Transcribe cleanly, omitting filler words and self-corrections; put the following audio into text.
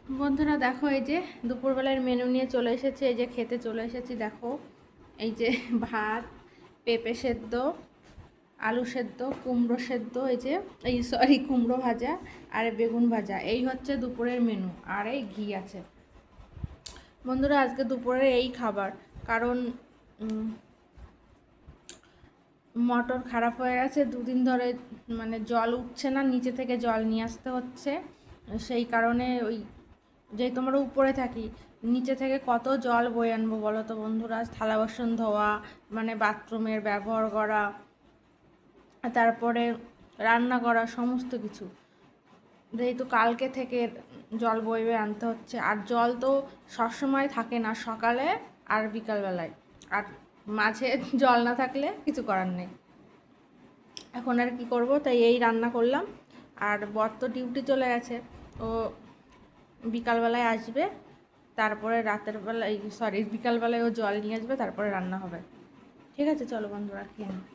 বন্ধুরা দেখো, এই যে দুপুরবেলার মেনু নিয়ে চলে এসেছি। এই যে খেতে চলে এসেছি। দেখো এই যে ভাত, পেঁপে সেদ্ধ, আলু সেদ্ধ, কুমড়ো সেদ্ধ, এই কুমড়ো ভাজা আর বেগুন ভাজা। এই হচ্ছে দুপুরের মেনু। আর এই ঘি আছে। বন্ধুরা আজকে দুপুরে এই খাবার, কারণ মোটর খারাপ হয়ে গেছে দুদিন ধরে। মানে জল উঠছে না, নিচে থেকে জল নিয়ে আসতে হচ্ছে। সেই কারণে যেহেতু আমরা উপরে থাকি, নিচে থেকে কত জল বয়ে আনবো বলো তো বন্ধুরা। থালা বাসন ধোয়া, মানে বাথরুমের ব্যবহার করা, তারপরে রান্না করা, সমস্ত কিছু। যেহেতু কালকে থেকে জল বয়ে আনতে হচ্ছে। আর জল তো সবসময় থাকে না, সকালে আর বিকালবেলায়। আর মাঝে জল না থাকলে কিছু করার নেই। এখন আর কি করব, তাই এই রান্না করলাম। আর বর তো ডিউটি চলে গেছে, ও বিকালবেলায় আসবে। তারপরে রাতের বেলায়, বিকালবেলায় ও জল নিয়ে আসবে, তারপরে রান্না হবে। ঠিক আছে, চলো বন্ধুরা খেয়ে নিই।